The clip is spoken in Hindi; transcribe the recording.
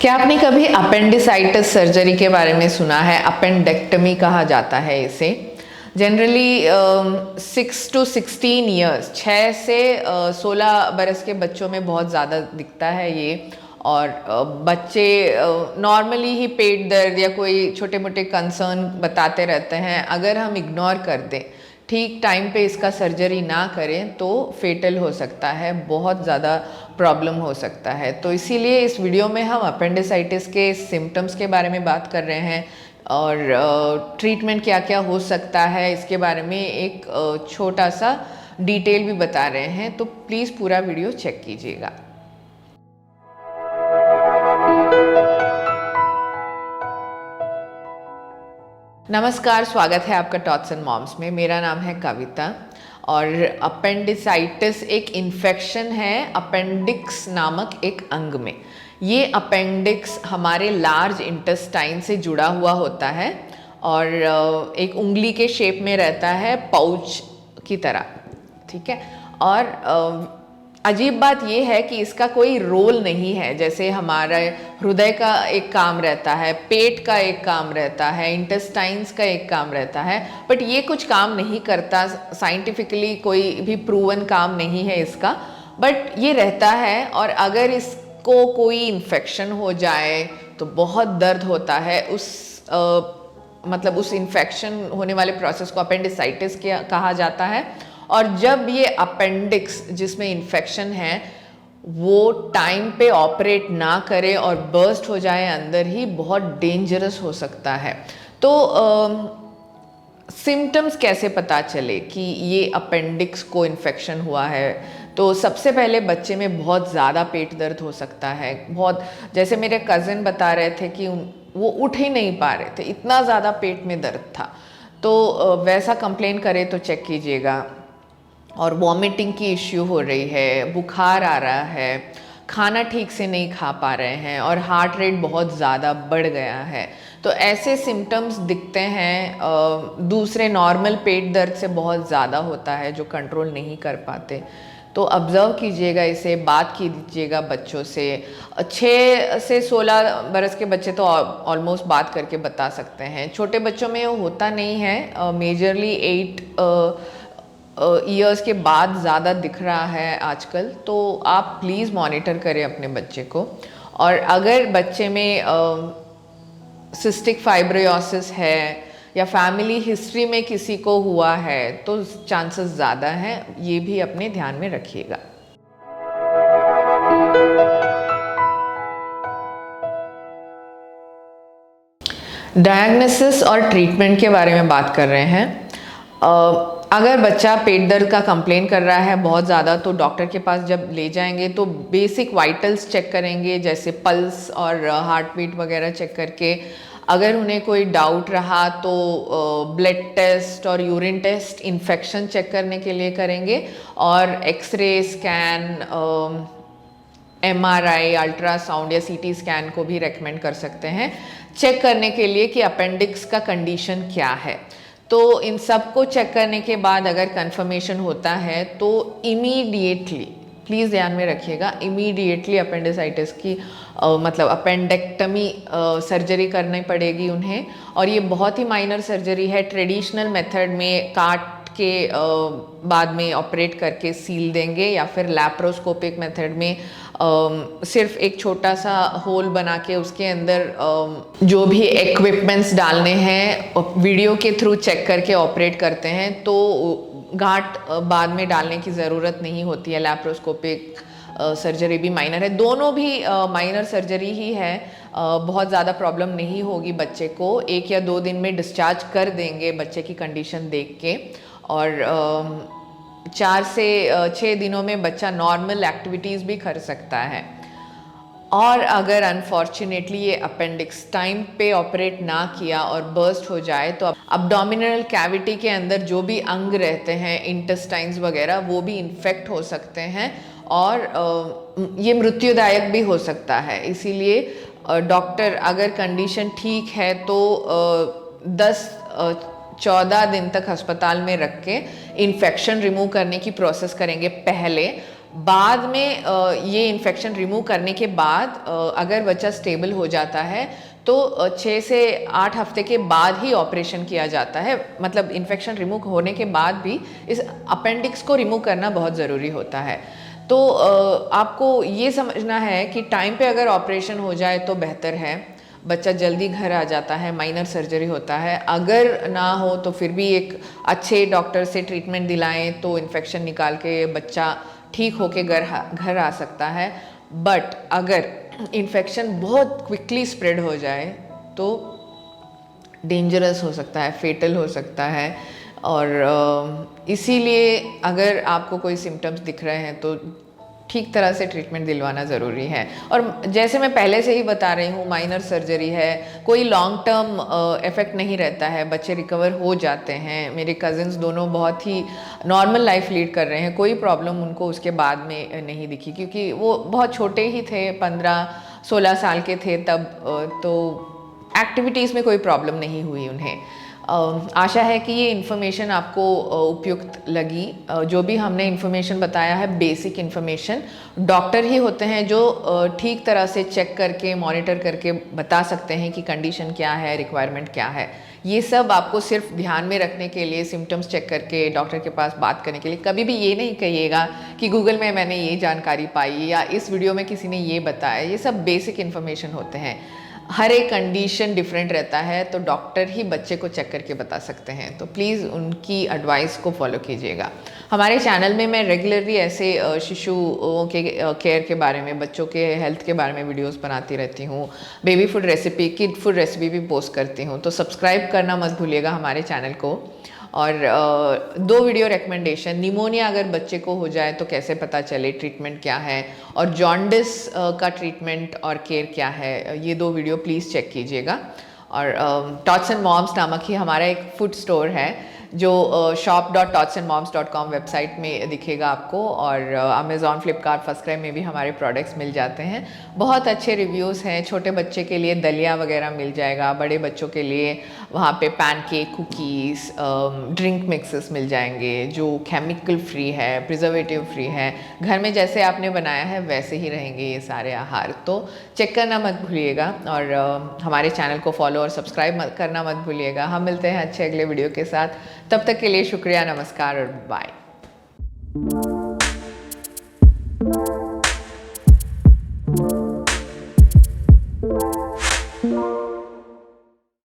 क्या आपने कभी अपेंडिसाइटिस सर्जरी के बारे में सुना है? अपेंडेक्टमी कहा जाता है इसे। जनरली 6 to 16 ईयर्स, 6 से 16 बरस के बच्चों में बहुत ज़्यादा दिखता है ये। और बच्चे नॉर्मली ही पेट दर्द या कोई छोटे मोटे कंसर्न बताते रहते हैं। अगर हम इग्नोर कर दें, ठीक टाइम पे इसका सर्जरी ना करें तो फेटल हो सकता है, बहुत ज़्यादा प्रॉब्लम हो सकता है। तो इसीलिए इस वीडियो में हम अपेंडिसाइटिस के सिम्टम्स के बारे में बात कर रहे हैं और ट्रीटमेंट क्या क्या हो सकता है इसके बारे में एक छोटा सा डिटेल भी बता रहे हैं। तो प्लीज़ पूरा वीडियो चेक कीजिएगा। नमस्कार, स्वागत है आपका टॉट्स एंड मॉम्स में। मेरा नाम है कविता और अपेंडिसाइटिस एक इन्फेक्शन है अपेंडिक्स नामक एक अंग में। ये अपेंडिक्स हमारे लार्ज इंटेस्टाइन से जुड़ा हुआ होता है और एक उंगली के शेप में रहता है, पाउच की तरह, ठीक है। और अजीब बात यह है कि इसका कोई रोल नहीं है। जैसे हमारा हृदय का एक काम रहता है, पेट का एक काम रहता है, इंटेस्टाइन्स का एक काम रहता है, बट ये कुछ काम नहीं करता। साइंटिफिकली कोई भी प्रूवन काम नहीं है इसका, बट ये रहता है। और अगर इसको कोई इन्फेक्शन हो जाए तो बहुत दर्द होता है। मतलब उस इन्फेक्शन होने वाले प्रोसेस को अपेंडिसाइटिस कहा जाता है। और जब ये अपेंडिक्स जिसमें इन्फेक्शन है वो टाइम पे ऑपरेट ना करे और बर्स्ट हो जाए अंदर ही, बहुत डेंजरस हो सकता है। तो सिम्टम्स कैसे पता चले कि ये अपेंडिक्स को इन्फेक्शन हुआ है? तो सबसे पहले बच्चे में बहुत ज़्यादा पेट दर्द हो सकता है। बहुत, जैसे मेरे कज़न बता रहे थे कि वो उठ ही नहीं पा रहे थे, इतना ज़्यादा पेट में दर्द था। तो वैसा कंप्लेन करे तो चेक कीजिएगा। और वॉमिटिंग की इश्यू हो रही है, बुखार आ रहा है, खाना ठीक से नहीं खा पा रहे हैं और हार्ट रेट बहुत ज़्यादा बढ़ गया है, तो ऐसे सिम्टम्स दिखते हैं। दूसरे नॉर्मल पेट दर्द से बहुत ज़्यादा होता है जो कंट्रोल नहीं कर पाते। तो ऑब्ज़र्व कीजिएगा इसे, बात कीजिएगा बच्चों से। 6 से 16 बरस के बच्चे तो ऑलमोस्ट बात करके बता सकते हैं। छोटे बच्चों में वो होता नहीं है, मेजरली 8 ईयर्स के बाद ज़्यादा दिख रहा है आजकल। तो आप प्लीज़ मॉनिटर करें अपने बच्चे को। और अगर बच्चे में सिस्टिक फाइब्रोसिस है या फैमिली हिस्ट्री में किसी को हुआ है तो चांसेस ज़्यादा हैं, ये भी अपने ध्यान में रखिएगा। डायग्नोसिस और ट्रीटमेंट के बारे में बात कर रहे हैं। अगर बच्चा पेट दर्द का कंप्लेन कर रहा है बहुत ज़्यादा, तो डॉक्टर के पास जब ले जाएंगे तो बेसिक वाइटल्स चेक करेंगे, जैसे पल्स और हार्ट बीट वगैरह चेक करके। अगर उन्हें कोई डाउट रहा तो ब्लड टेस्ट और यूरिन टेस्ट इन्फेक्शन चेक करने के लिए करेंगे। और एक्सरे, स्कैन, MRI, अल्ट्रासाउंड या CT स्कैन को भी रेकमेंड कर सकते हैं चेक करने के लिए कि अपेंडिक्स का कंडीशन क्या है। तो इन सब को चेक करने के बाद अगर कंफर्मेशन होता है तो इमीडिएटली, प्लीज़ ध्यान में रखिएगा, इमीडिएटली अपेंडिसाइटिस की मतलब अपेंडेक्टमी सर्जरी करनी पड़ेगी उन्हें। और ये बहुत ही माइनर सर्जरी है। ट्रेडिशनल मेथड में काट के बाद में ऑपरेट करके सील देंगे, या फिर लैप्रोस्कोपिक मेथड में सिर्फ एक छोटा सा होल बना के उसके अंदर जो भी इक्विपमेंट्स डालने हैं वीडियो के थ्रू चेक करके ऑपरेट करते हैं। तो गांठ बाद में डालने की ज़रूरत नहीं होती है। लैप्रोस्कोपिक सर्जरी भी माइनर है, दोनों भी माइनर सर्जरी ही है। बहुत ज़्यादा प्रॉब्लम नहीं होगी बच्चे को। 1 या 2 दिन में डिस्चार्ज कर देंगे बच्चे की कंडीशन देख के। और 4 से 6 दिनों में बच्चा नॉर्मल एक्टिविटीज़ भी कर सकता है। और अगर अनफॉर्चुनेटली ये अपेंडिक्स टाइम पे ऑपरेट ना किया और बर्स्ट हो जाए तो अब्डोमिनल कैविटी के अंदर जो भी अंग रहते हैं, इंटेस्टाइन्स वगैरह, वो भी इन्फेक्ट हो सकते हैं और ये मृत्युदायक भी हो सकता है। इसीलिए डॉक्टर अगर कंडीशन ठीक है तो 10-14 दिन तक अस्पताल में रख के इन्फेक्शन रिमूव करने की प्रोसेस करेंगे पहले। बाद में ये इन्फेक्शन रिमूव करने के बाद अगर बच्चा स्टेबल हो जाता है तो 6 से 8 हफ्ते के बाद ही ऑपरेशन किया जाता है। मतलब इन्फेक्शन रिमूव होने के बाद भी इस अपेंडिक्स को रिमूव करना बहुत ज़रूरी होता है। तो आपको ये समझना है कि टाइम पे अगर ऑपरेशन हो जाए तो बेहतर है, बच्चा जल्दी घर आ जाता है, माइनर सर्जरी होता है। अगर ना हो तो फिर भी एक अच्छे डॉक्टर से ट्रीटमेंट दिलाएं तो इन्फेक्शन निकाल के बच्चा ठीक होके घर आ सकता है। बट अगर इन्फेक्शन बहुत क्विकली स्प्रेड हो जाए तो डेंजरस हो सकता है, फेटल हो सकता है। और इसीलिए अगर आपको कोई सिम्टम्स दिख रहे हैं तो ठीक तरह से ट्रीटमेंट दिलवाना ज़रूरी है। और जैसे मैं पहले से ही बता रही हूँ, माइनर सर्जरी है, कोई लॉन्ग टर्म इफ़ेक्ट नहीं रहता है, बच्चे रिकवर हो जाते हैं। मेरे कज़िन्स दोनों बहुत ही नॉर्मल लाइफ लीड कर रहे हैं, कोई प्रॉब्लम उनको उसके बाद में नहीं दिखी, क्योंकि वो बहुत छोटे ही थे, 15-16 साल के थे तब। तो एक्टिविटीज़ में कोई प्रॉब्लम नहीं हुई उन्हें। आशा है कि ये इन्फॉर्मेशन आपको उपयुक्त लगी। जो भी हमने इन्फॉर्मेशन बताया है, बेसिक इन्फॉर्मेशन, डॉक्टर ही होते हैं जो ठीक तरह से चेक करके मॉनिटर करके बता सकते हैं कि कंडीशन क्या है, रिक्वायरमेंट क्या है। ये सब आपको सिर्फ ध्यान में रखने के लिए, सिम्टम्स चेक करके डॉक्टर के पास बात करने के लिए। कभी भी ये नहीं कहिएगा कि गूगल में मैंने ये जानकारी पाई या इस वीडियो में किसी ने ये बताया। ये सब बेसिक इन्फॉर्मेशन होते हैं। हर एक कंडीशन डिफरेंट रहता है, तो डॉक्टर ही बच्चे को चेक करके बता सकते हैं। तो प्लीज़ उनकी एडवाइस को फॉलो कीजिएगा। हमारे चैनल में मैं रेगुलरली ऐसे शिशुओं के केयर के बारे में, बच्चों के हेल्थ के बारे में वीडियोस बनाती रहती हूँ। Baby food recipe, kid food recipe भी पोस्ट करती हूँ। तो सब्सक्राइब करना मत भूलिएगा हमारे चैनल को। और 2 वीडियो रिकमेंडेशन, निमोनिया अगर बच्चे को हो जाए तो कैसे पता चले, ट्रीटमेंट क्या है, और जॉन्डिस का ट्रीटमेंट और केयर क्या है, ये 2 वीडियो प्लीज़ चेक कीजिएगा। और टॉट्स एंड मॉम्स नामक ही हमारा एक फूड स्टोर है जो shop.totsandmoms.com वेबसाइट में दिखेगा आपको। और अमेज़ॉन, फ्लिपकार्ट, फर्स्टक्राई में भी हमारे प्रोडक्ट्स मिल जाते हैं। बहुत अच्छे रिव्यूज़ हैं। छोटे बच्चे के लिए दलिया वगैरह मिल जाएगा, बड़े बच्चों के लिए वहाँ पे पैनकेक, कुकीज़, ड्रिंक मिक्सेस मिल जाएंगे जो केमिकल फ्री है, प्रिजर्वेटिव फ्री है। घर में जैसे आपने बनाया है वैसे ही रहेंगे ये सारे आहार। तो चेक करना मत भूलिएगा और हमारे चैनल को फॉलो और सब्सक्राइब करना मत भूलिएगा। हम मिलते हैं अच्छे अगले वीडियो के साथ। तब तक के लिए शुक्रिया, नमस्कार और बाय।